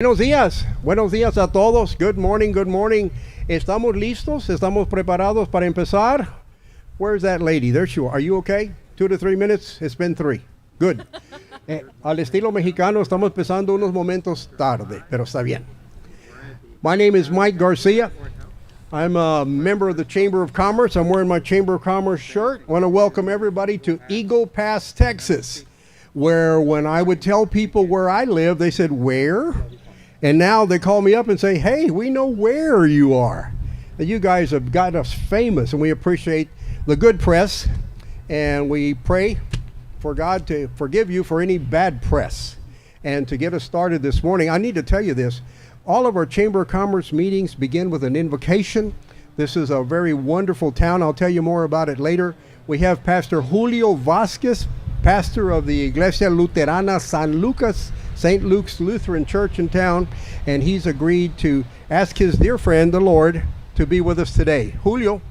Buenos días a todos. Good morning, good morning. ¿Estamos listos? ¿Estamos preparados para empezar? Where's that lady? There she is. Are you okay? 2 to 3 minutes? It's been 3. Good. Al estilo mexicano, estamos empezando unos momentos tarde, pero está bien. My name is Mike Garcia. I'm a member of the Chamber of Commerce. I'm wearing my Chamber of Commerce shirt. I want to welcome everybody to Eagle Pass, Texas, where when I would tell people where I live, they said, "Where?" And now they call me up and say, "Hey, we know where you are." You guys have got us famous, and we appreciate the good press, and we pray for God to forgive you for any bad press. And to get us started this morning, I need to tell you this. All of our Chamber of Commerce meetings begin with an invocation. This is a very wonderful town. I'll tell you more about it later. We have Pastor Julio Vasquez, pastor of the Iglesia Luterana San Lucas, St. Luke's Lutheran Church in town, and he's agreed to ask his dear friend, the Lord, to be with us today. Julio.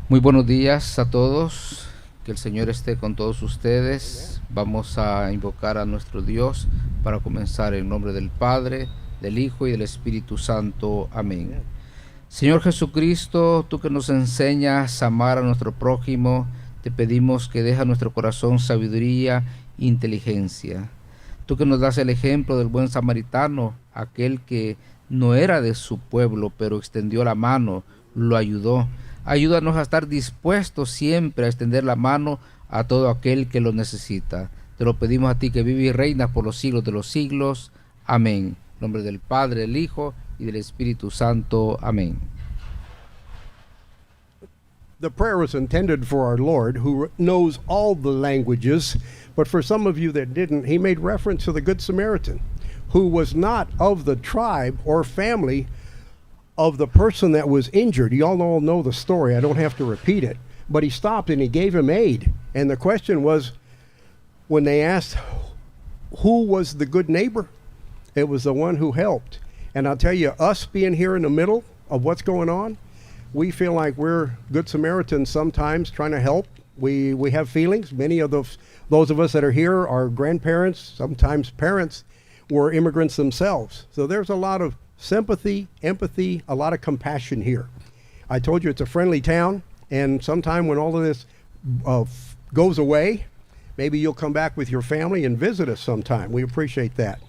Muy buenos días a todos, que el Señor esté con todos ustedes. Vamos a invocar a nuestro Dios para comenzar en nombre del Padre, del Hijo y del Espíritu Santo. Amén. Señor Jesucristo, tú que nos enseñas a amar a nuestro prójimo, te pedimos que dejes a nuestro corazón sabiduría e inteligencia. Tú que nos das el ejemplo del buen samaritano, aquel que no era de su pueblo, pero extendió la mano, lo ayudó. Ayúdanos a estar dispuestos siempre a extender la mano a todo aquel que lo necesita. Te lo pedimos a ti que vive y reina por los siglos de los siglos. Amén. En nombre del Padre, del Hijo y del Espíritu Santo. Amén. The prayer was intended for our Lord, who knows all the languages, but for some of you that didn't, he made reference to the Good Samaritan, who was not of the tribe or family of the person that was injured. You all know the story. I don't have to repeat it. But he stopped and he gave him aid. And the question was, when they asked who was the good neighbor, it was the one who helped. And I'll tell you, us being here in the middle of what's going on, we feel like we're good Samaritans sometimes trying to help. We have feelings. Many of those of us that are here are grandparents, sometimes parents, were immigrants themselves. So there's a lot of sympathy, empathy, a lot of compassion here. I told you it's a friendly town, and sometime when all of this goes away, maybe you'll come back with your family and visit us sometime. We appreciate that.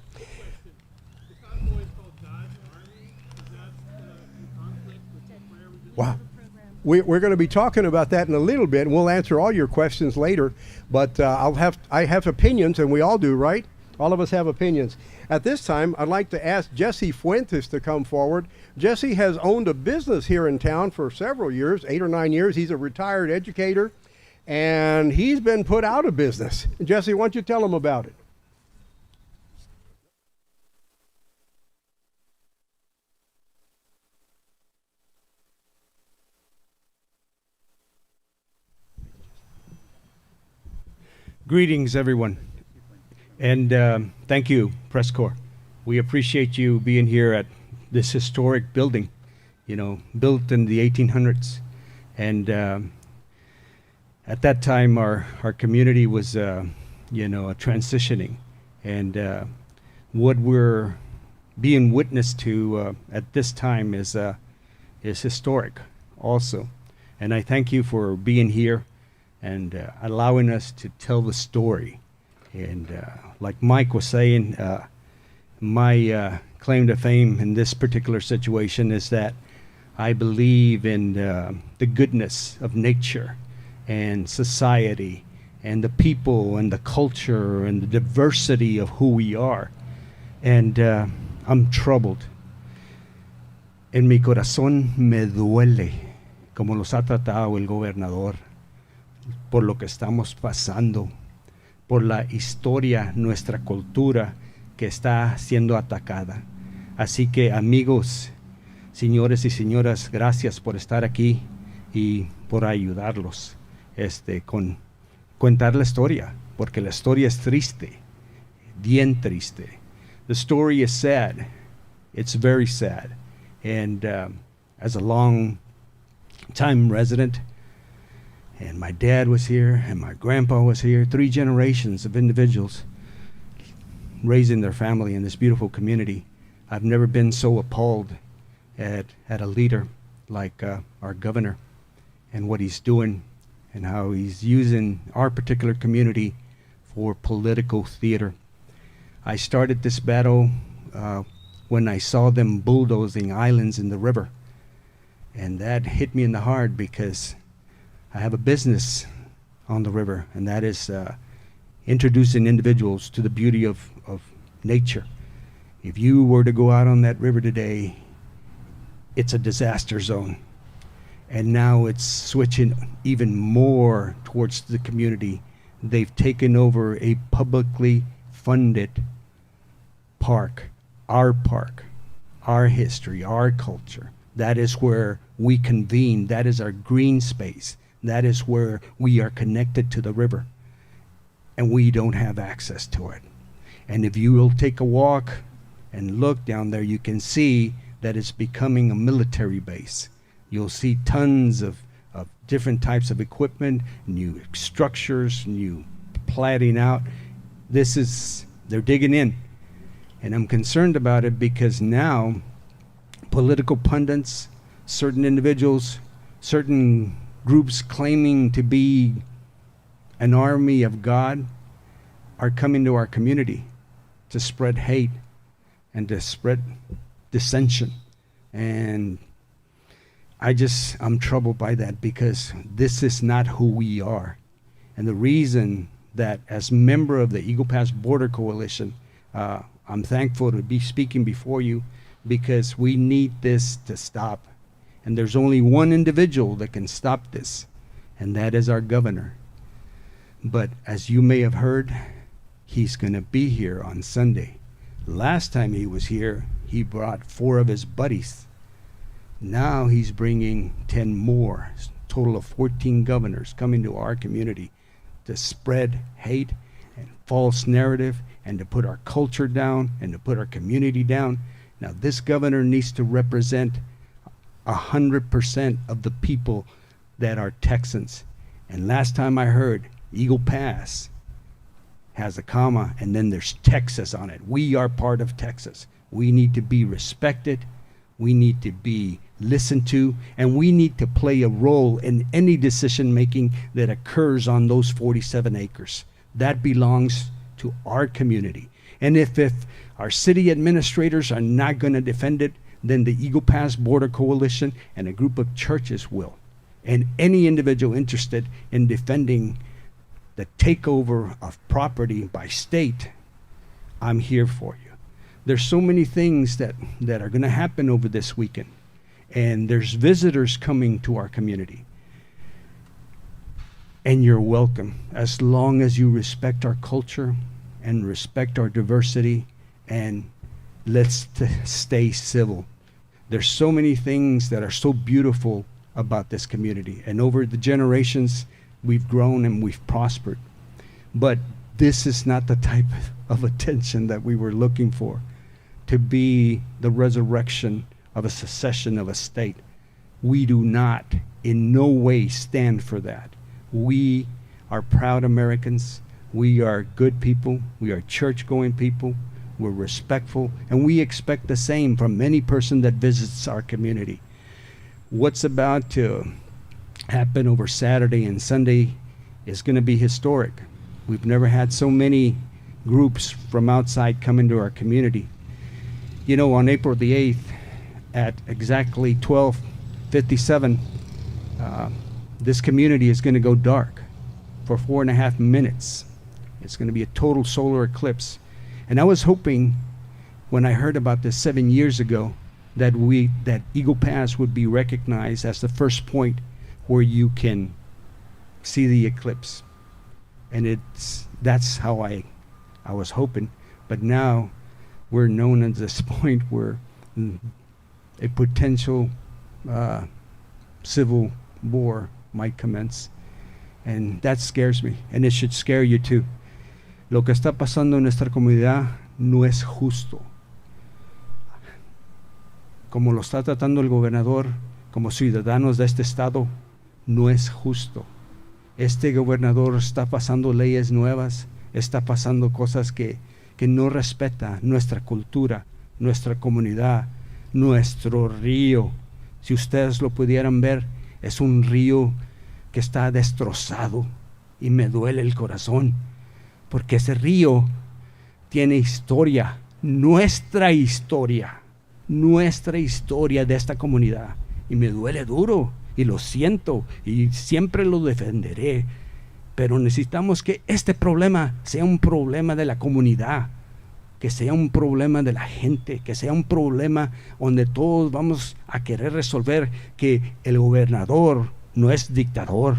Wow. We're going to be talking about that in a little bit, and we'll answer all your questions later. But I have opinions, and we all do, right? All of us have opinions. At this time, I'd like to ask Jesse Fuentes to come forward. Jesse has owned a business here in town for several years, 8 or 9 years. He's a retired educator, and he's been put out of business. Jesse, why don't you tell him about it? Greetings, everyone, and thank you, Press Corps. We appreciate you being here at this historic building, built in the 1800s. And at that time, our community was, transitioning. And what we're being witness to at this time is historic also. And I thank you for being here and allowing us to tell the story. And like Mike was saying, my claim to fame in this particular situation is that I believe in the goodness of nature and society and the people and the culture and the diversity of who we are. And I'm troubled. En mi corazón me duele como los ha tratado el gobernador, por lo que estamos pasando, por la historia, nuestra cultura que está siendo atacada. Así que, amigos, señores y señoras, gracias por estar aquí y por ayudarlos con contar la historia, porque la historia es triste, bien triste. The story is sad. It's very sad. And as a long-time resident, and my dad was here, and my grandpa was here, 3 generations of individuals. raising their family in this beautiful community. I've never been so appalled at a leader like our governor and what he's doing and how he's using our particular community for political theater. I started this battle when I saw them bulldozing islands in the river. And that hit me in the heart because I have a business on the river, and that is introducing individuals to the beauty of nature. If you were to go out on that river today, it's a disaster zone. And now it's switching even more towards the community. They've taken over a publicly funded park, our history, our culture. That is where we convene. That is our green space. That is where we are connected to the river. And we don't have access to it. And if you will take a walk and look down there, you can see that it's becoming a military base. You'll see tons of different types of equipment, new structures, new platting out. They're digging in. And I'm concerned about it because now political pundits, certain individuals, certain groups claiming to be an army of God are coming to our community to spread hate and to spread dissension. And I'm troubled by that because this is not who we are. And the reason that as member of the Eagle Pass Border Coalition, I'm thankful to be speaking before you because we need this to stop. And there's only one individual that can stop this, and that is our governor. But as you may have heard, he's going to be here on Sunday. Last time he was here, he brought 4 of his buddies. Now he's bringing 10 more, total of 14 governors coming to our community to spread hate and false narrative and to put our culture down and to put our community down. Now this governor needs to represent 100% of the people that are Texans. And last time I heard, Eagle Pass has a comma and then there's Texas on it. We are part of Texas. We need to be respected. We need to be listened to, and we need to play a role in any decision making that occurs on those 47 acres. That belongs to our community. And if our city administrators are not going to defend it, then the Eagle Pass Border Coalition and a group of churches will. And any individual interested in defending the takeover of property by state, I'm here for you. There's so many things that are going to happen over this weekend. And there's visitors coming to our community. And you're welcome as long as you respect our culture and respect our diversity, and let's stay civil. There's so many things that are so beautiful about this community. And over the generations, we've grown and we've prospered. But this is not the type of attention that we were looking for, to be the resurrection of a secession of a state. We do not in no way stand for that. We are proud Americans. We are good people. We are church-going people. We're respectful, and we expect the same from any person that visits our community. What's about to happen over Saturday and Sunday is going to be historic. We've never had so many groups from outside come into our community. You know, on April the 8th, at exactly 12:57, this community is going to go dark for 4.5 minutes. It's going to be a total solar eclipse. And I was hoping, when I heard about this 7 years ago, that Eagle Pass would be recognized as the first point where you can see the eclipse. And that's how I was hoping. But now we're known at this point where a potential civil war might commence. And that scares me, and it should scare you too. Lo que está pasando en nuestra comunidad no es justo. Como lo está tratando el gobernador, como ciudadanos de este estado, no es justo. Este gobernador está pasando leyes nuevas, está pasando cosas que que no respeta nuestra cultura, nuestra comunidad, nuestro río. Si ustedes lo pudieran ver, es un río que está destrozado y me duele el corazón, porque ese río tiene historia, nuestra historia de esta comunidad, y me duele duro y lo siento y siempre lo defenderé, pero necesitamos que este problema sea un problema de la comunidad, que sea un problema de la gente, que sea un problema donde todos vamos a querer resolver, que el gobernador no es dictador,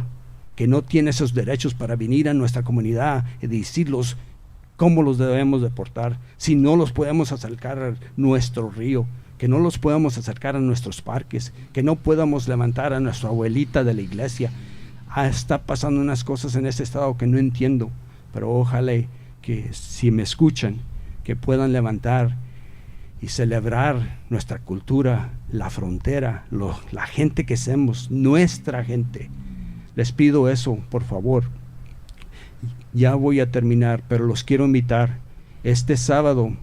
que no tiene esos derechos para venir a nuestra comunidad y decirlos cómo los debemos de portar, si no los podemos acercar a nuestro río, que no los podamos acercar a nuestros parques, que no podamos levantar a nuestra abuelita de la iglesia. Está pasando unas cosas en este estado que no entiendo, pero ojalá que si me escuchan, que puedan levantar y celebrar nuestra cultura, la frontera, la gente que somos, nuestra gente. Les pido eso, por favor. Ya voy a terminar, pero los quiero invitar. Este sábado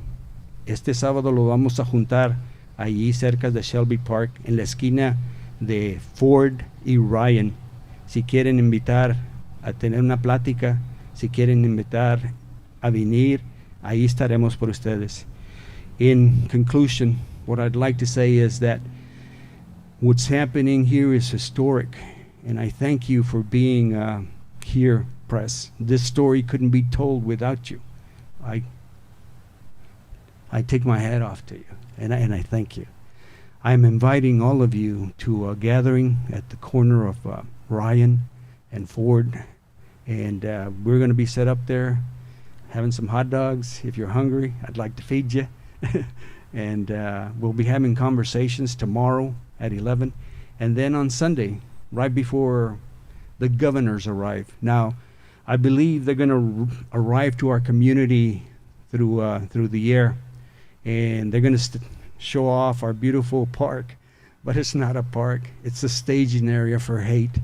lo vamos a juntar allí cerca de Shelby Park, en la esquina de Ford y Ryan. Si quieren invitar a tener una plática, si quieren invitar a venir, ahí estaremos por ustedes. In conclusion, what I'd like to say is that what's happening here is historic, and I thank you for being here, press. This story couldn't be told without you. I take my hat off to you, and I thank you. I'm inviting all of you to a gathering at the corner of Ryan and Ford, and we're going to be set up there having some hot dogs. If you're hungry, I'd like to feed you. And we'll be having conversations tomorrow at 11, and then on Sunday, right before the governors arrive. Now, I believe they're going to arrive to our community through the air, and they're going to show off our beautiful park, but it's not a park. It's a staging area for hate,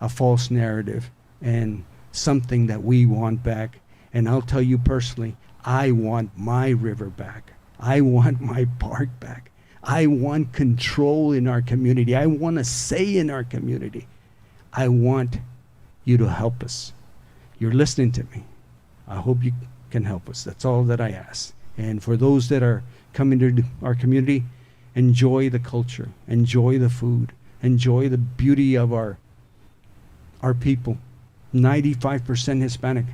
a false narrative, and something that we want back. And I'll tell you personally, I want my river back. I want my park back. I want control in our community. I want a say in our community. I want you to help us. You're listening to me. I hope you can help us. That's all that I ask. And for those that are coming to our community, enjoy the culture, enjoy the food, enjoy the beauty of our people. 95% Hispanic.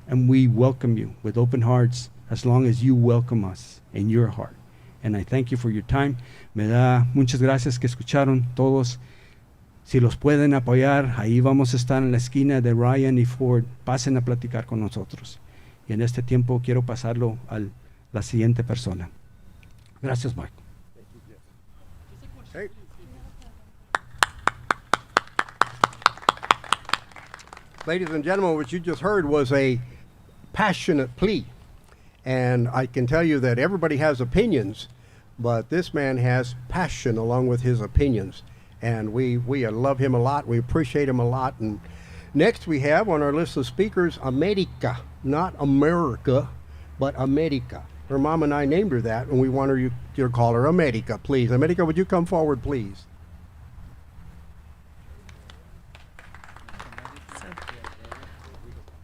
And we welcome you with open hearts as long as you welcome us in your heart. And I thank you for your time. Me da muchas gracias que escucharon todos. Si los pueden apoyar, ahí vamos a estar en la esquina de Ryan y Ford. Pasen a platicar con nosotros. Y en este tiempo quiero pasarlo a la siguiente persona. Gracias, Mike. Hey. Ladies and gentlemen, what you just heard was a passionate plea. And I can tell you that everybody has opinions, but this man has passion along with his opinions. And we love him a lot. We appreciate him a lot. And next we have on our list of speakers, America. Not America, but America. Her mom and I named her that, and we want her to call her America, please. America, would you come forward, please?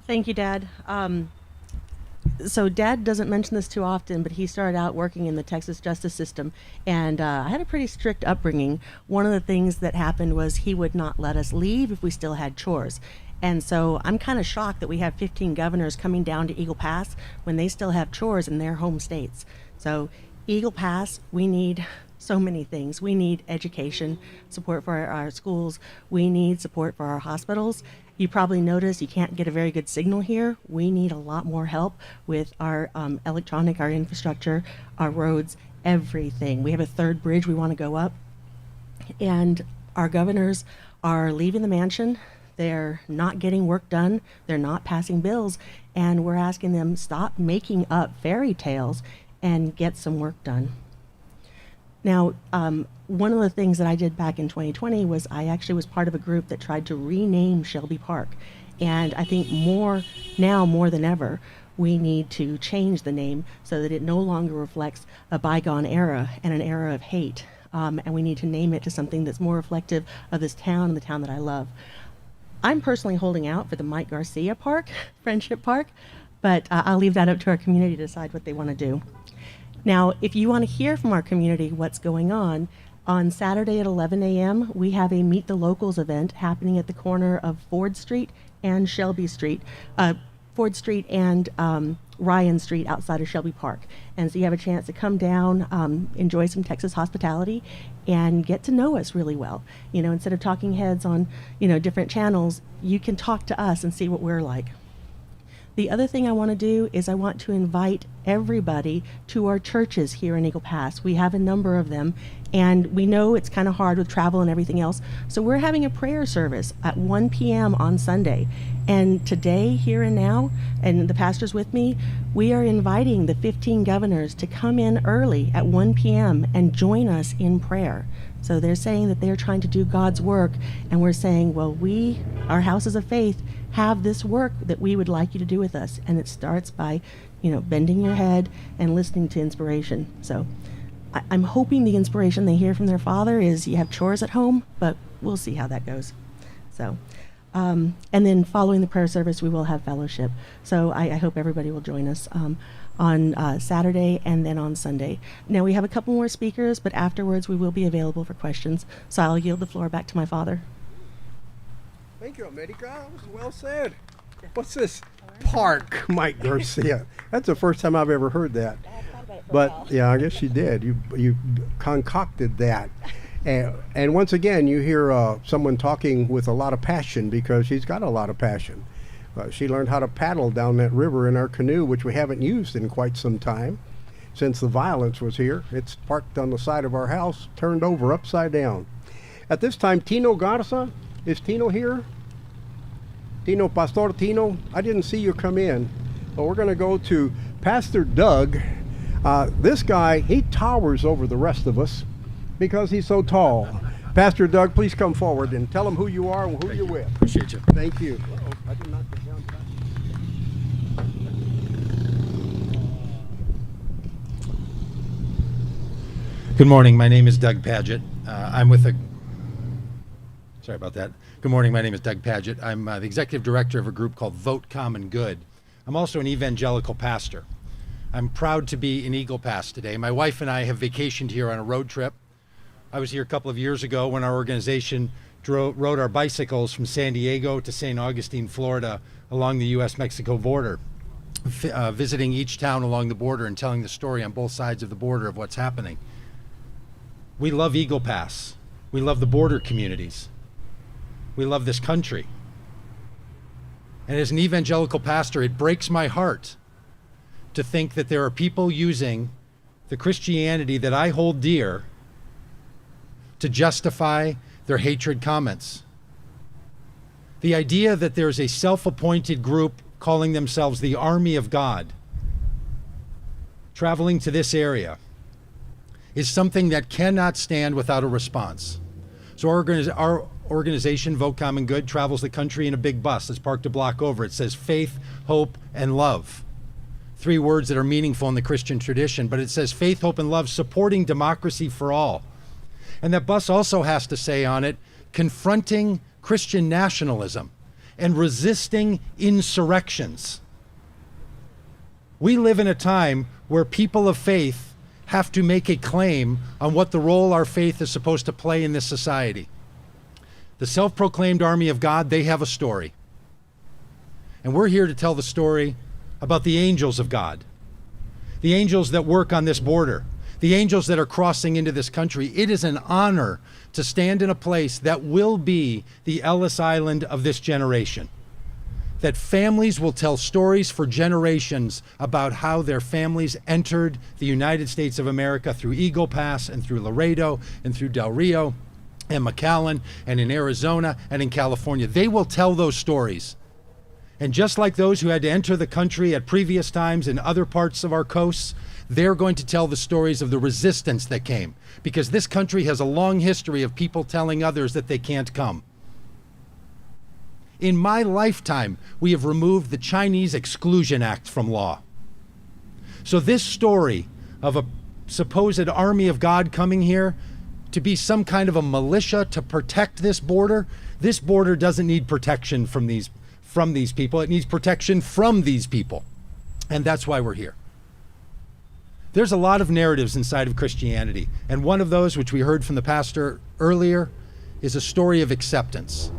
Thank you, Dad. So Dad doesn't mention this too often, but he started out working in the Texas justice system, and I had a pretty strict upbringing. One of the things that happened was he would not let us leave if we still had chores. And so I'm kind of shocked that we have 15 governors coming down to Eagle Pass when they still have chores in their home states. So Eagle Pass, we need so many things. We need education, support for our schools. We need support for our hospitals. You probably noticed you can't get a very good signal here. We need a lot more help with our electronic, our infrastructure, our roads, everything. We have a third bridge we want to go up. And our governors are leaving the mansion. They're not getting work done. They're not passing bills. And we're asking them, stop making up fairy tales and get some work done. Now, one of the things that I did back in 2020 was I actually was part of a group that tried to rename Shelby Park. And I think more than ever, we need to change the name so that it no longer reflects a bygone era and an era of hate. And we need to name it to something that's more reflective of this town and the town that I love. I'm personally holding out for the Mike Garcia Park, Friendship Park, but I'll leave that up to our community to decide what they want to do. Now, if you want to hear from our community what's going on Saturday at 11 a.m., we have a Meet the Locals event happening at the corner of Ford Street and Shelby Street. Ford Street and Ryan Street outside of Shelby Park. And so you have a chance to come down, enjoy some Texas hospitality, and get to know us really well. You know, instead of talking heads on, different channels, you can talk to us and see what we're like. The other thing I want to do is I want to invite everybody to our churches here in Eagle Pass. We have a number of them, and we know it's kind of hard with travel and everything else. So we're having a prayer service at 1 p.m. on Sunday. And today, here and now, and the pastor's with me, we are inviting the 15 governors to come in early at 1 p.m. and join us in prayer. So they're saying that they're trying to do God's work, and we're saying, well, our houses of faith, have this work that we would like you to do with us. And it starts by, bending your head and listening to inspiration. So I'm hoping the inspiration they hear from their father is you have chores at home, but we'll see how that goes. So, and then following the prayer service, we will have fellowship. So I hope everybody will join us on Saturday and then on Sunday. Now we have a couple more speakers, but afterwards we will be available for questions. So I'll yield the floor back to my father. Thank you, America. That was well said. What's this? Park, Mike Garcia. That's the first time I've ever heard that. But yeah, I guess you did. You concocted that. And once again, you hear someone talking with a lot of passion, because she's got a lot of passion. She learned how to paddle down that river in our canoe, which we haven't used in quite some time since the violence was here. It's parked on the side of our house, turned over upside down. At this time, Tino Garza. Is Tino here? Tino, Pastor Tino, I didn't see you come in. But we're going to go to Pastor Doug. This guy, he towers over the rest of us because he's so tall. Pastor Doug, please come forward and tell them who you are and who you're with. Appreciate you. Thank you. I did not get down. Good morning. My name is Doug Padgett. I'm with a... Sorry about that. Good morning. My name is Doug Padgett. I'm the executive director of a group called Vote Common Good. I'm also an evangelical pastor. I'm proud to be in Eagle Pass today. My wife and I have vacationed here on a road trip. I was here a couple of years ago when our organization rode our bicycles from San Diego to St. Augustine, Florida, along the U.S.-Mexico border, visiting each town along the border and telling the story on both sides of the border of what's happening. We love Eagle Pass. We love the border communities. We love this country. And as an evangelical pastor, it breaks my heart to think that there are people using the Christianity that I hold dear to justify their hatred comments. The idea that there's a self-appointed group calling themselves the Army of God traveling to this area is something that cannot stand without a response. So our organization, Vote Common Good, travels the country in a big bus that's parked a block over. It says faith, hope, and love. 3 words that are meaningful in the Christian tradition, but it says faith, hope, and love, supporting democracy for all. And that bus also has to say on it, confronting Christian nationalism and resisting insurrections. We live in a time where people of faith have to make a claim on what the role our faith is supposed to play in this society. The self-proclaimed army of God, they have a story. And we're here to tell the story about the angels of God, the angels that work on this border, the angels that are crossing into this country. It is an honor to stand in a place that will be the Ellis Island of this generation. That families will tell stories for generations about how their families entered the United States of America through Eagle Pass and through Laredo and through Del Rio and McAllen and in Arizona and in California. They will tell those stories. And just like those who had to enter the country at previous times in other parts of our coasts, they're going to tell the stories of the resistance that came, because this country has a long history of people telling others that they can't come. In my lifetime, we have removed the Chinese Exclusion Act from law. So this story of a supposed army of God coming here to be some kind of a militia to protect this border doesn't need protection from these people. It needs protection from these people. And that's why we're here. There's a lot of narratives inside of Christianity. And one of those, which we heard from the pastor earlier, is a story of acceptance.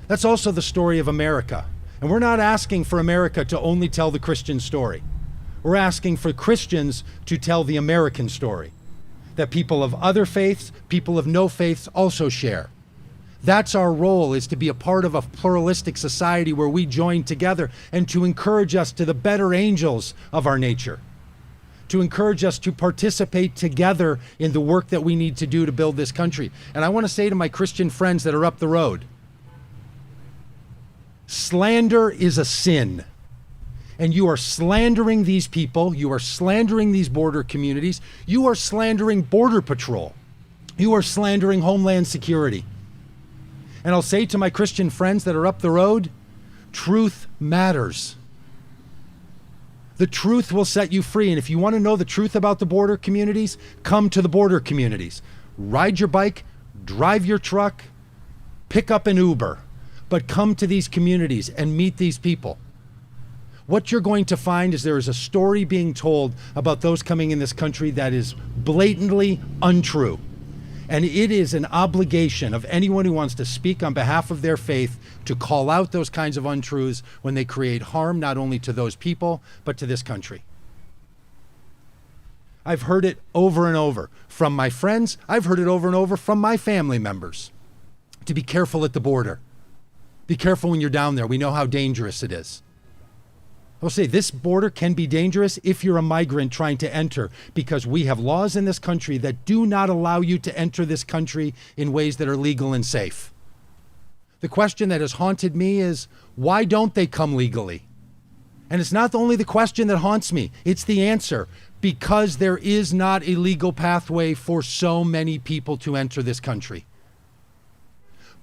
That's also the story of America. And we're not asking for America to only tell the Christian story. We're asking for Christians to tell the American story, that people of other faiths, people of no faiths also share. That's our role, is to be a part of a pluralistic society where we join together and to encourage us to the better angels of our nature, to encourage us to participate together in the work that we need to do to build this country. And I want to say to my Christian friends that are up the road, slander is a sin. And you are slandering these people, you are slandering these border communities, you are slandering Border Patrol, you are slandering Homeland Security. And I'll say to my Christian friends that are up the road, truth matters. The truth will set you free. And if you want to know the truth about the border communities, come to the border communities. Ride your bike, drive your truck, pick up an Uber, but come to these communities and meet these people. What you're going to find is there is a story being told about those coming in this country that is blatantly untrue. And it is an obligation of anyone who wants to speak on behalf of their faith to call out those kinds of untruths when they create harm not only to those people, but to this country. I've heard it over and over from my friends. I've heard it over and over from my family members. To be careful at the border. Be careful when you're down there. We know how dangerous it is. I'll say this border can be dangerous if you're a migrant trying to enter, because we have laws in this country that do not allow you to enter this country in ways that are legal and safe. The question that has haunted me is, why don't they come legally? And it's not only the question that haunts me, it's the answer. Because there is not a legal pathway for so many people to enter this country.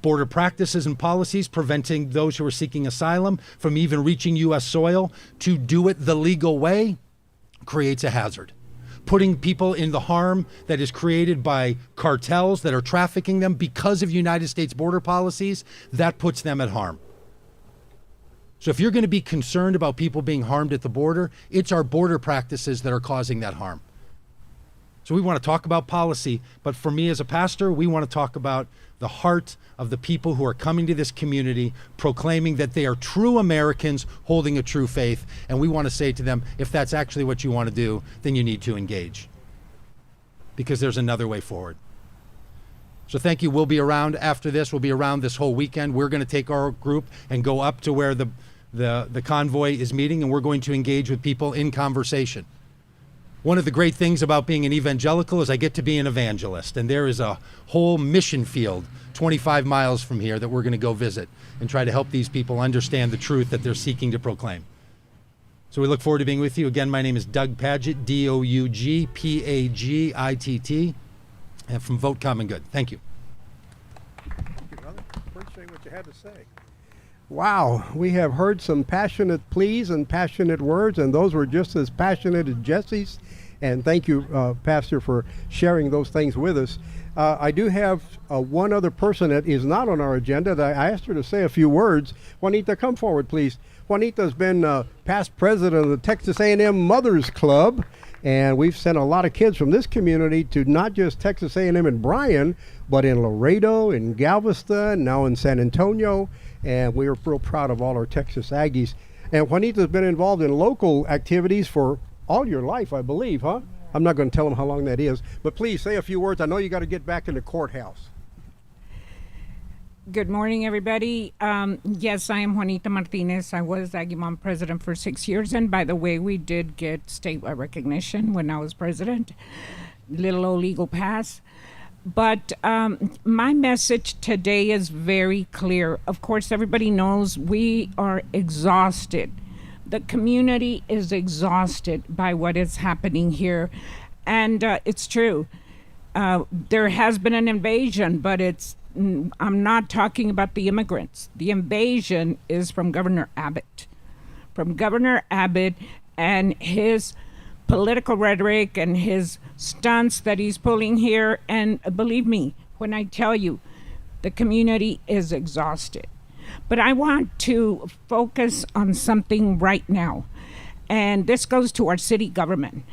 Border practices and policies preventing those who are seeking asylum from even reaching U.S. soil to do it the legal way creates a hazard. Putting people in the harm that is created by cartels that are trafficking them because of United States border policies, that puts them at harm. So if you're going to be concerned about people being harmed at the border, it's our border practices that are causing that harm. So we want to talk about policy, but for me as a pastor, we want to talk about the heart of the people who are coming to this community, proclaiming that they are true Americans holding a true faith. And we want to say to them, if that's actually what you want to do, then you need to engage. Because there's another way forward. So thank you. We'll be around after this. We'll be around this whole weekend. We're going to take our group and go up to where the convoy is meeting, and we're going to engage with people in conversation. One of the great things about being an evangelical is I get to be an evangelist, and there is a whole mission field 25 miles from here that we're going to go visit and try to help these people understand the truth that they're seeking to proclaim. So we look forward to being with you. Again, my name is Doug Padgett, Dougpaggitt, and from Vote Common Good. Thank you. Thank you, brother. Appreciate what you had to say. Wow, we have heard some passionate pleas and passionate words, and those were just as passionate as Jesse's. And thank you, Pastor, for sharing those things with us. I do have one other person that is not on our agenda that I asked her to say a few words. Juanita, come forward, please. Juanita's been past president of the Texas A&M Mothers Club, and we've sent a lot of kids from this community to not just Texas A&M in Bryan, but in Laredo, in Galveston, now in San Antonio, and we are real proud of all our Texas Aggies. And Juanita's been involved in local activities for all your life, I believe, huh? I'm not going to tell them how long that is, but please say a few words. I know you got to get back in the courthouse. Good morning, everybody. Yes, I am Juanita Martinez. I was Aggie Mom president for 6 years, and by the way, we did get statewide recognition when I was president. Little old legal pass. But my message today is very clear. Of course, everybody knows we are exhausted. The community is exhausted by what is happening here. And it's true. There has been an invasion, but it's I'm not talking about the immigrants. The invasion is from Governor Abbott. From Governor Abbott and his political rhetoric and his stunts that he's pulling here. And believe me, when I tell you, the community is exhausted. But I want to focus on something right now. And this goes to our city government.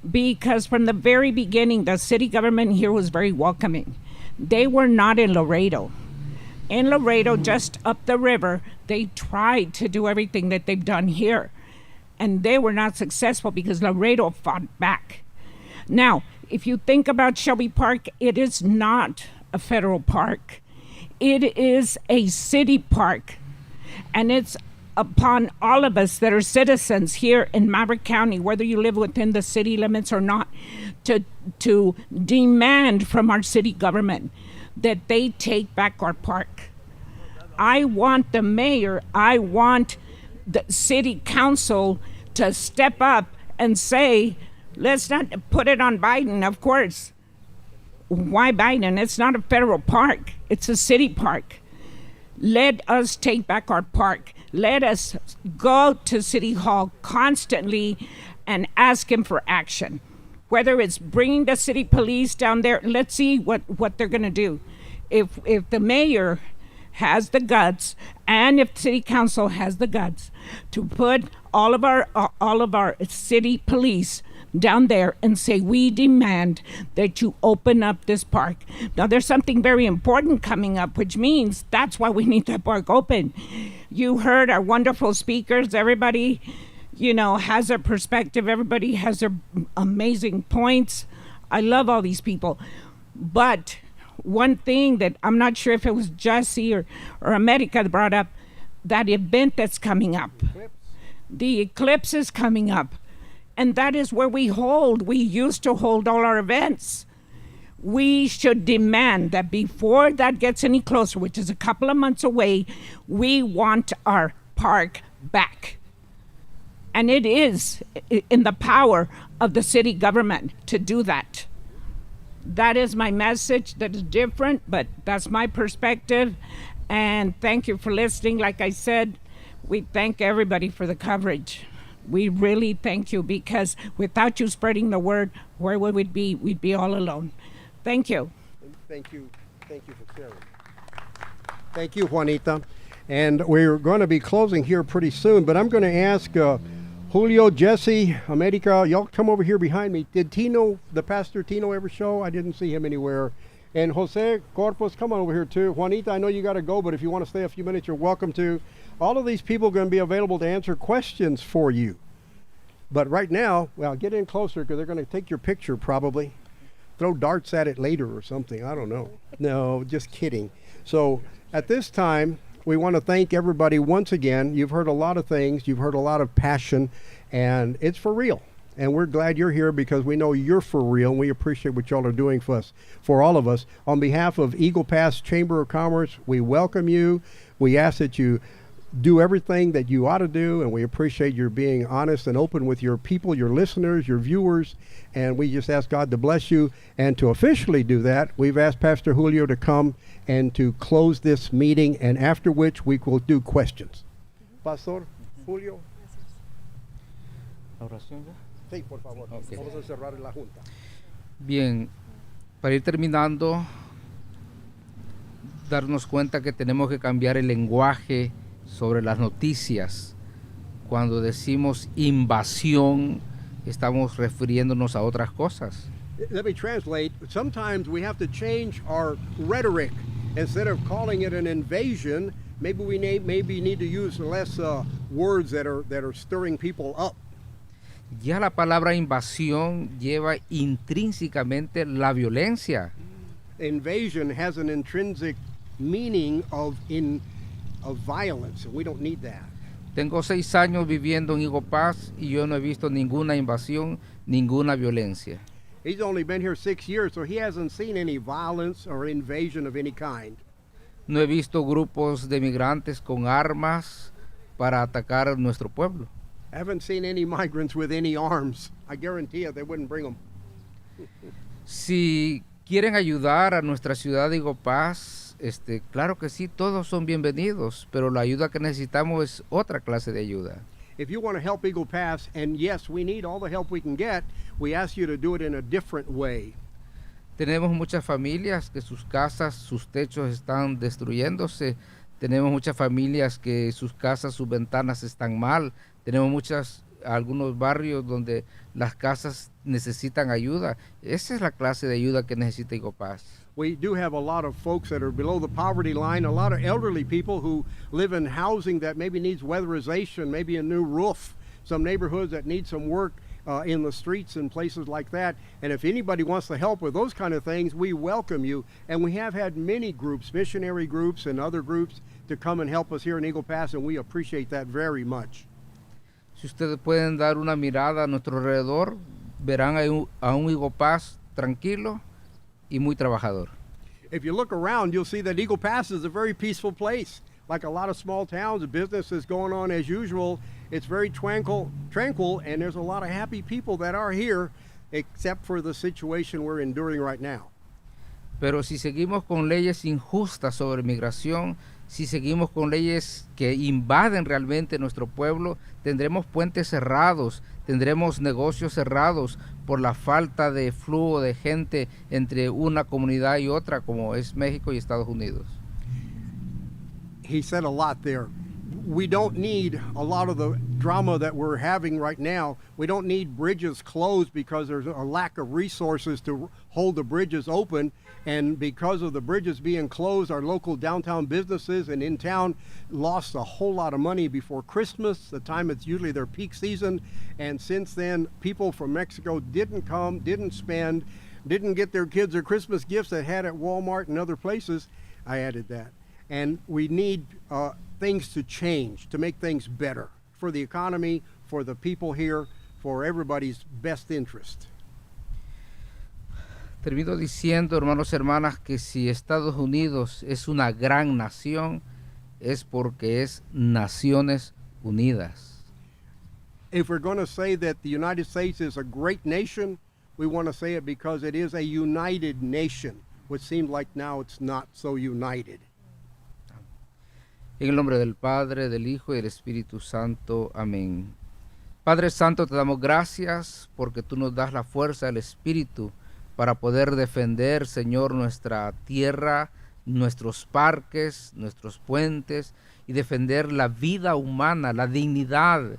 Because from the very beginning, the city government here was very welcoming. They were not in Laredo. In Laredo, just up the river, they tried to do everything that they've done here. And they were not successful because Laredo fought back. Now, if you think about Shelby Park, it is not a federal park. It is a city park. And it's upon all of us that are citizens here in Maverick County, whether you live within the city limits or not, to demand from our city government that they take back our park. I want the mayor, I want the city council to step up and say, let's not put it on Biden, of course. Why Biden? It's not a federal park, it's a city park. Let us take back our park. Let us go to City Hall constantly and ask him for action. Whether it's bringing the city police down there, let's see what they're going to do. If the mayor has the guts and if city council has the guts to put all of our city police down there and say, we demand that you open up this park. Now, there's something very important coming up, which means that's why we need that park open. You heard our wonderful speakers. Everybody, has their perspective. Everybody has their amazing points. I love all these people. But one thing that I'm not sure if it was Jesse or America that brought up, that event that's coming up. The eclipse is coming up. And that is where we used to hold all our events. We should demand that before that gets any closer, which is a couple of months away, we want our park back. And it is in the power of the city government to do that. That is my message. That is different, but that's my perspective. And thank you for listening. Like I said, we thank everybody for the coverage. We really thank you, because without you spreading the word, where would we be? We'd be all alone. Thank you. Thank you for sharing. Thank you, Juanita. And we're going to be closing here pretty soon, but I'm going to ask Julio, Jesse, America, y'all come over here behind me. Did the Pastor Tino ever show? I didn't see him anywhere. And Jose Corpus, come on over here too. Juanita, I know you got to go, but if you want to stay a few minutes, you're welcome to. All of these people are going to be available to answer questions for you. But right now, well, get in closer because they're going to take your picture probably. Throw darts at it later or something. I don't know. No, just kidding. So at this time, we want to thank everybody once again. You've heard a lot of things. You've heard a lot of passion, and it's for real. And we're glad you're here because we know you're for real, and we appreciate what y'all are doing for us, for all of us. On behalf of Eagle Pass Chamber of Commerce, we welcome you. We ask that you do everything that you ought to do, and we appreciate your being honest and open with your people, your listeners, your viewers, and we just ask God to bless you. And to officially do that, we've asked Pastor Julio to come and to close this meeting, and after which we will do questions. Pastor Julio. Sí, por favor. Okay. Vamos a cerrar la junta. Bien, para ir terminando, darnos cuenta que tenemos que cambiar el lenguaje sobre las noticias. Cuando decimos invasión, estamos refiriéndonos a otras cosas. Let me translate. Sometimes we have to change our rhetoric. Instead of calling it an invasion, maybe we need to use less words that are stirring people up. Ya la palabra invasión lleva intrínsecamente la violencia. Invasion has an intrinsic meaning of violence, and we don't need that. Tengo 6 años viviendo en Eagle Pass y yo no he visto ninguna invasión, ninguna violencia. He's only been here 6 years, so he hasn't seen any violence or invasion of any kind. No he visto grupos de migrantes con armas para atacar nuestro pueblo. I haven't seen any migrants with any arms. I guarantee you they wouldn't bring them. Si quieren ayudar a nuestra ciudad de Eagle Pass, claro que sí, todos son bienvenidos, pero la ayuda que necesitamos es otra clase de ayuda. If you want to help Eagle Pass, and yes, we need all the help we can get, we ask you to do it in a different way. Tenemos muchas familias que sus casas, sus techos están destruyéndose. Tenemos muchas familias que sus casas, sus ventanas están mal. Tenemos algunos barrios donde las casas necesitan ayuda. Esa es la clase de ayuda que necesita Eagle Pass. We do have a lot of folks that are below the poverty line, a lot of elderly people who live in housing that maybe needs weatherization, maybe a new roof, some neighborhoods that need some work in the streets and places like that. And if anybody wants to help with those kind of things, we welcome you. And we have had many groups, missionary groups and other groups, to come and help us here in Eagle Pass, and we appreciate that very much. Si ustedes pueden dar una mirada a nuestro alrededor, verán a un Eagle Pass tranquilo y muy trabajador. If you look around, you'll see that Eagle Pass is a very peaceful place. Like a lot of small towns, the business is going on as usual. It's very tranquil, and there's a lot of happy people that are here, except for the situation we're enduring right now. Pero si seguimos con leyes injustas sobre migración, si seguimos con leyes que invaden realmente nuestro pueblo, tendremos puentes cerrados, tendremos negocios cerrados por la falta de flujo de gente entre una comunidad y otra, como es México y Estados Unidos. He said a lot there. We don't need a lot of the drama that we're having right now. We don't need bridges closed because there's a lack of resources to hold the bridges open. And because of the bridges being closed, our local downtown businesses and in town lost a whole lot of money before Christmas, the time it's usually their peak season. And since then, people from Mexico didn't come, didn't spend, didn't get their kids their Christmas gifts they had at Walmart and other places. I added that. And we need things to change, to make things better for the economy, for the people here, for everybody's best interest. Termino diciendo, hermanos y hermanas, que si Estados Unidos es una gran nación, es porque es Naciones Unidas. If we're going to say that the United States is a great nation, we want to say it because it is a united nation, which seems like now it's not so united. En el nombre del Padre, del Hijo y del Espíritu Santo. Amén. Padre Santo, te damos gracias porque tú nos das la fuerza del Espíritu para poder defender, Señor, nuestra tierra, nuestros parques, nuestros puentes, y defender la vida humana, la dignidad,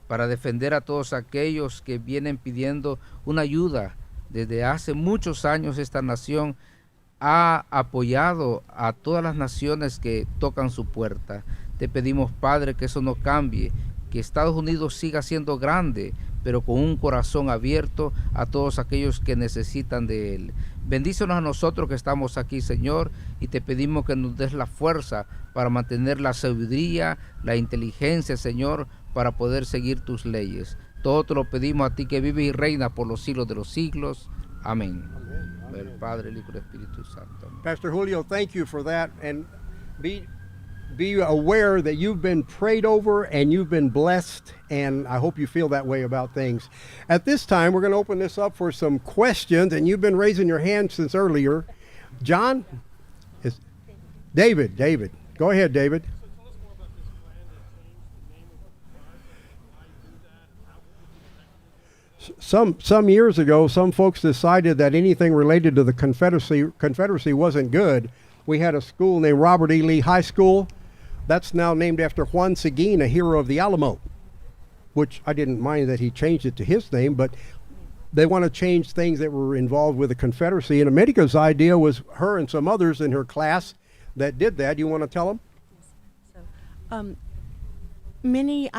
para defender a todos aquellos que vienen pidiendo una ayuda. Desde hace muchos años esta nación ha apoyado a todas las naciones que tocan su puerta. Te pedimos, Padre, que eso no cambie, que Estados Unidos siga siendo grande, pero con un corazón abierto a todos aquellos que necesitan de Él. Bendícenos a nosotros que estamos aquí, Señor, y te pedimos que nos des la fuerza para mantener la sabiduría, la inteligencia, Señor, para poder seguir tus leyes. Todo te lo pedimos a ti que vive y reina por los siglos de los siglos. Amén. El Padre, el Hijo y el Espíritu Santo. Amén. Pastor Julio, thank you for that, and be aware that you've been prayed over and you've been blessed, and I hope you feel that way about things. At this time, we're going to open this up for some questions, and you've been raising your hand since earlier. John? David. Go ahead, David. Some years ago, some folks decided that anything related to the Confederacy wasn't good. We had a school named Robert E. Lee High School. That's now named after Juan Seguin, a hero of the Alamo, which I didn't mind that he changed it to his name, but they want to change things that were involved with the Confederacy. And America's idea was her and some others in her class that did that. You want to tell them? So, many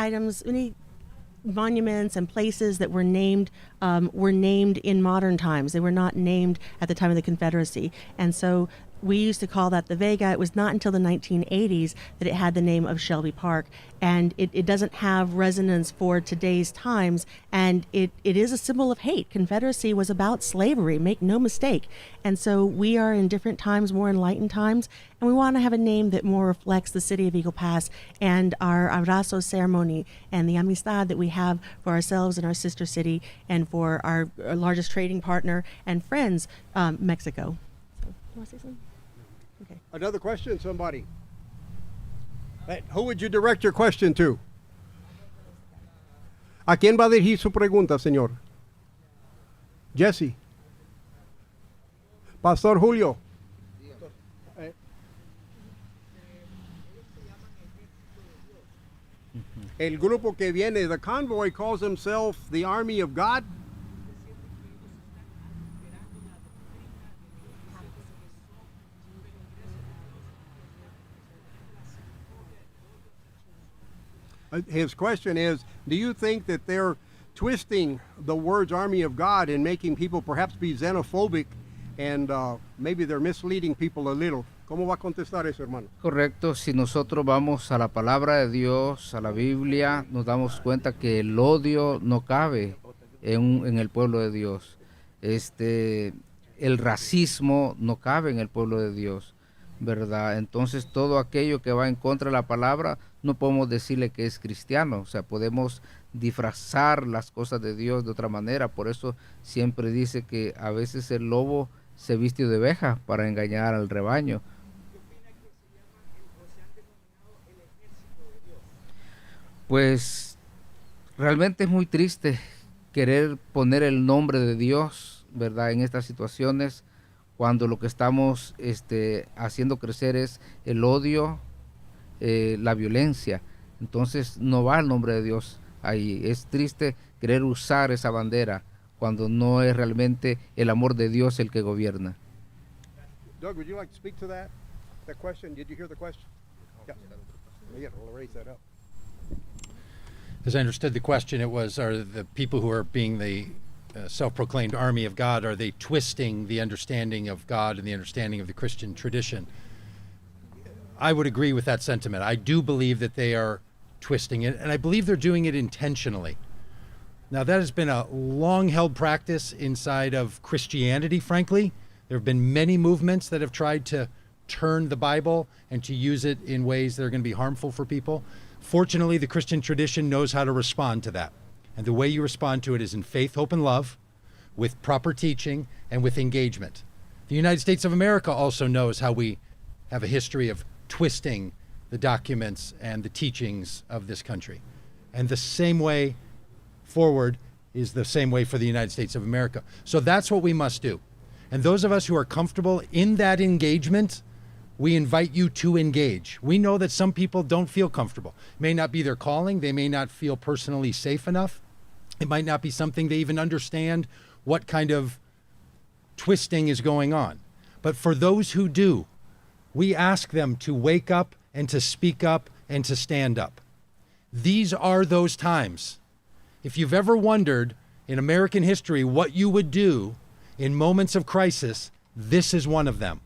monuments and places that were named in modern times. They were not named at the time of the Confederacy. And so we used to call that the Vega. It was not until the 1980s that it had the name of Shelby Park. And it doesn't have resonance for today's times. And it is a symbol of hate. Confederacy was about slavery, make no mistake. And so we are in different times, more enlightened times. And we want to have a name that more reflects the city of Eagle Pass and our abrazo ceremony and the amistad that we have for ourselves and our sister city and for our largest trading partner and friends, Mexico. So, you want to say something? Okay. Another question, somebody? Hey, who would you direct your question to? ¿A quién va a dirigir su pregunta, señor? Jesse. Pastor Julio. El grupo que viene, the convoy calls himself the Army of God. His question is, do you think that they're twisting the words Army of God and making people perhaps be xenophobic and maybe they're misleading people a little? ¿Cómo va a contestar eso, hermano? Correcto, si nosotros vamos a la palabra de Dios, a la Biblia, nos damos cuenta que el odio no cabe en el pueblo de Dios. El racismo no cabe en el pueblo de Dios, ¿verdad? Entonces todo aquello que va en contra de la palabra, no podemos decirle que es cristiano, o sea, podemos disfrazar las cosas de Dios de otra manera. Por eso siempre dice que a veces el lobo se viste de oveja para engañar al rebaño. Pues realmente es muy triste querer poner el nombre de Dios, ¿verdad?, en estas situaciones, cuando lo que estamos haciendo crecer es el odio, la violencia. Entonces no va el nombre de Dios ahí. Es triste querer usar esa bandera cuando no es realmente el amor de Dios el que gobierna. Doug, would you like to speak to that question? Did you hear the question? Yeah, we'll raise that up. As I understood the question, it was, are the people who are being the self-proclaimed army of God, are they twisting the understanding of God and the understanding of the Christian tradition? I would agree with that sentiment. I do believe that they are twisting it, and I believe they're doing it intentionally. Now, that has been a long-held practice inside of Christianity, frankly. There have been many movements that have tried to turn the Bible and to use it in ways that are going to be harmful for people. Fortunately, the Christian tradition knows how to respond to that. And the way you respond to it is in faith, hope, and love, with proper teaching, and with engagement. The United States of America also knows how we have a history of twisting the documents and the teachings of this country. And the same way forward is the same way for the United States of America. So that's what we must do. And those of us who are comfortable in that engagement, we invite you to engage. We know that some people don't feel comfortable. It may not be their calling. They may not feel personally safe enough. It might not be something they even understand what kind of twisting is going on. But for those who do, we ask them to wake up and to speak up and to stand up. These are those times. If you've ever wondered in American history what you would do in moments of crisis, this is one of them.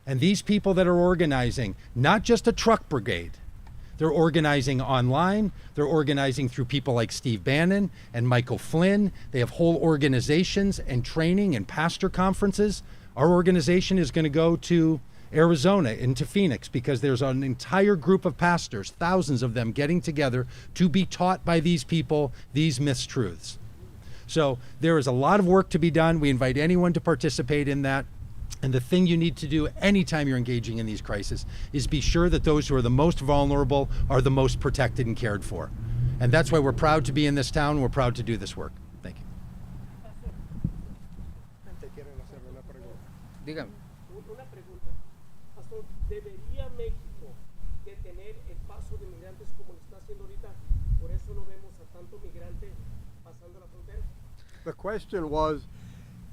And these people that are organizing, not just a truck brigade, they're organizing online, they're organizing through people like Steve Bannon and Michael Flynn. They have whole organizations and training and pastor conferences. Our organization is going to go to Arizona and to Phoenix because there's an entire group of pastors, thousands of them, getting together to be taught by these people these mistruths. So there is a lot of work to be done. We invite anyone to participate in that. And the thing you need to do anytime you're engaging in these crises is be sure that those who are the most vulnerable are the most protected and cared for. And that's why we're proud to be in this town. We're proud to do this work. Thank you. Dígame. Una pregunta. Pastor, ¿debería México detener el paso de migrantes como lo está haciendo ahorita? Por eso no vemos a tanto migrante pasando la frontera. The question was,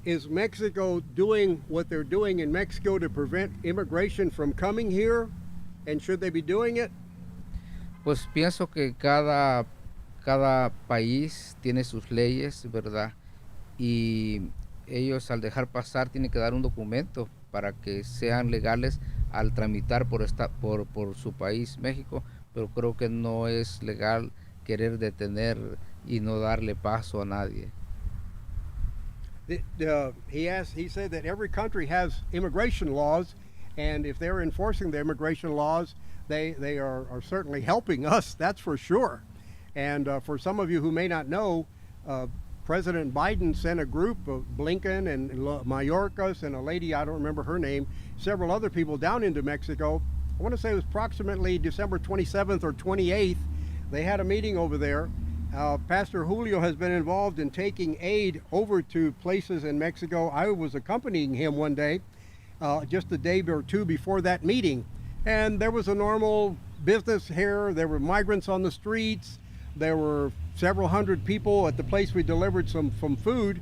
is Mexico doing what they're doing in Mexico to prevent immigration from coming here? And should they be doing it? Pues pienso que cada país tiene sus leyes, ¿verdad? Y ellos al dejar pasar tienen que dar un documento para que sean legales al tramitar por su país, México, pero creo que no es legal querer detener y no darle paso a nadie. He said that every country has immigration laws, and if they're enforcing the immigration laws, they are certainly helping us, that's for sure. And for some of you who may not know, President Biden sent a group of Blinken and Mayorkas and a lady, I don't remember her name, several other people down into Mexico. I want to say it was approximately December 27th or 28th. They had a meeting over there. Pastor Julio has been involved in taking aid over to places in Mexico. I was accompanying him one day, just a day or two before that meeting. And there was a normal business here. There were migrants on the streets. There were several hundred people at the place we delivered some food.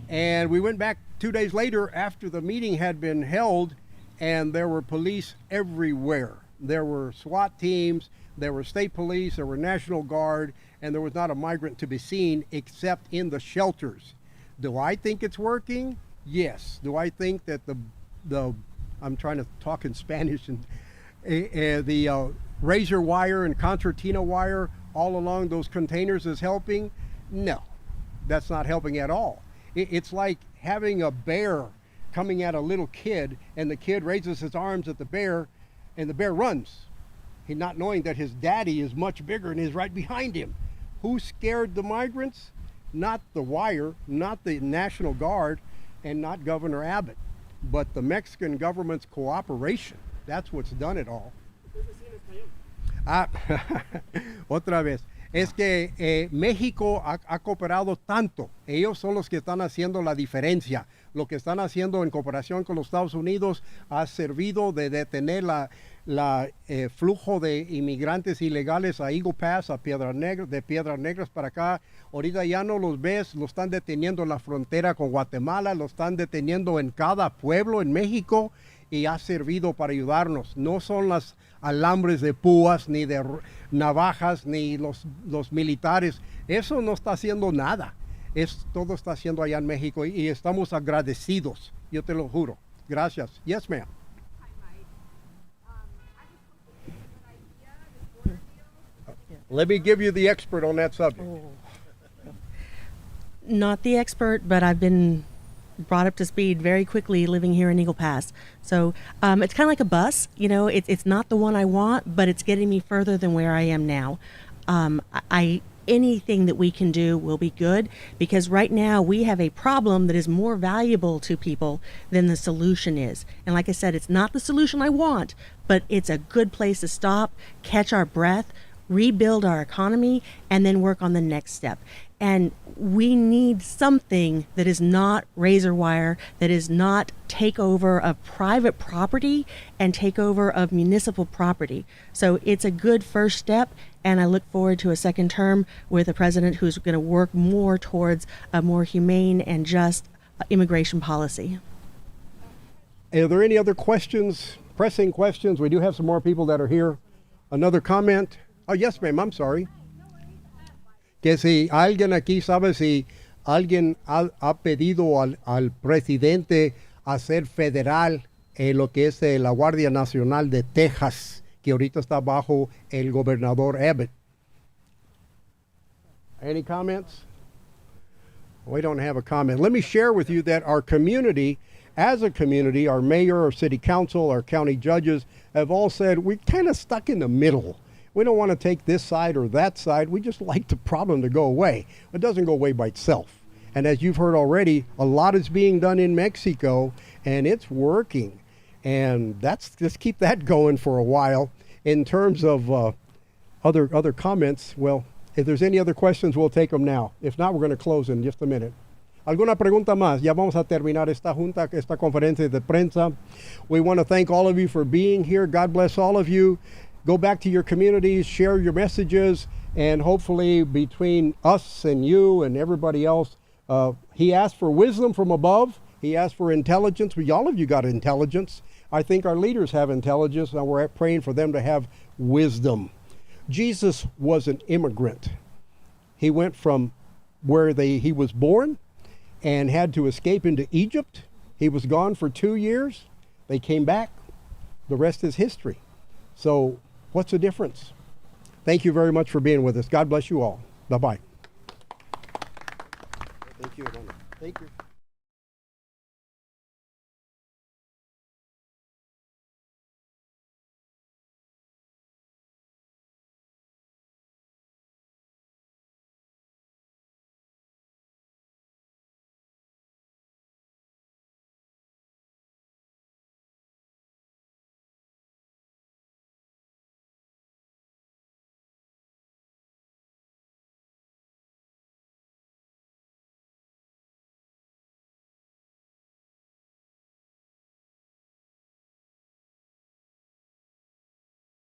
And we went back 2 days later after the meeting had been held, and there were police everywhere. There were SWAT teams, there were state police, there were National Guard, and there was not a migrant to be seen except in the shelters. Do I think it's working? Yes. Do I think that the I'm trying to talk in Spanish, and the razor wire and concertina wire all along those containers is helping? No, that's not helping at all. It's like having a bear coming at a little kid, and the kid raises his arms at the bear, and the bear runs. He's not knowing that his daddy is much bigger and is right behind him. Who scared the migrants? Not the wire, not the National Guard, and not Governor Abbott, but the Mexican government's cooperation. That's what's done it all. Otra vez. Es que México ha cooperado tanto. Ellos son los que están haciendo la diferencia. Lo que están haciendo en cooperación con los Estados Unidos ha servido de detener la flujo de inmigrantes ilegales a Eagle Pass, a de Piedras Negras para acá. Ahorita ya no los ves, lo están deteniendo en la frontera con Guatemala, lo están deteniendo en cada pueblo en México, y ha servido para ayudarnos. No son las alambres de púas, ni de navajas, ni los militares. Eso no está haciendo nada. Todo está haciendo allá en México, y estamos agradecidos. Yo te lo juro. Gracias. Yes, ma'am. Let me give you the expert on that subject. Not the expert, but I've been brought up to speed very quickly living here in Eagle Pass. So it's kind of like a bus. You know, it's not the one I want, but it's getting me further than where I am now. Anything that we can do will be good, because right now we have a problem that is more valuable to people than the solution is. And like I said, it's not the solution I want, but it's a good place to stop, catch our breath, rebuild our economy, and then work on the next step. And we need something that is not razor wire, that is not takeover of private property and takeover of municipal property. So it's a good first step, and I look forward to a second term with a president who's going to work more towards a more humane and just immigration policy. Are there any other questions, pressing questions? We do have some more people that are here. Another comment? Oh, yes, ma'am, I'm sorry. Que si alguien aquí sabe si alguien ha pedido al presidente hacer federal lo que es la Guardia Nacional de Texas, que ahorita está bajo el gobernador Abbott. Any comments? We don't have a comment. Let me share with you that our community, as a community, our mayor, our city council, our county judges have all said we're kind of stuck in the middle. We don't want to take this side or that side. We just like the problem to go away. It doesn't go away by itself. And as you've heard already, a lot is being done in Mexico, and it's working. And let's keep that going for a while. In terms of other comments, well, if there's any other questions, we'll take them now. If not, we're going to close in just a minute. ¿Alguna pregunta más? Ya vamos a terminar esta conferencia de prensa. We want to thank all of you for being here. God bless all of you. Go back to your communities, share your messages, and hopefully between us and you and everybody else, he asked for wisdom from above. He asked for intelligence. All of you got intelligence. I think our leaders have intelligence, and we're praying for them to have wisdom. Jesus was an immigrant. He went from where he was born and had to escape into Egypt. He was gone for 2 years. They came back. The rest is history. So what's the difference? Thank you very much for being with us. God bless you all. Bye-bye. Thank you. Thank you.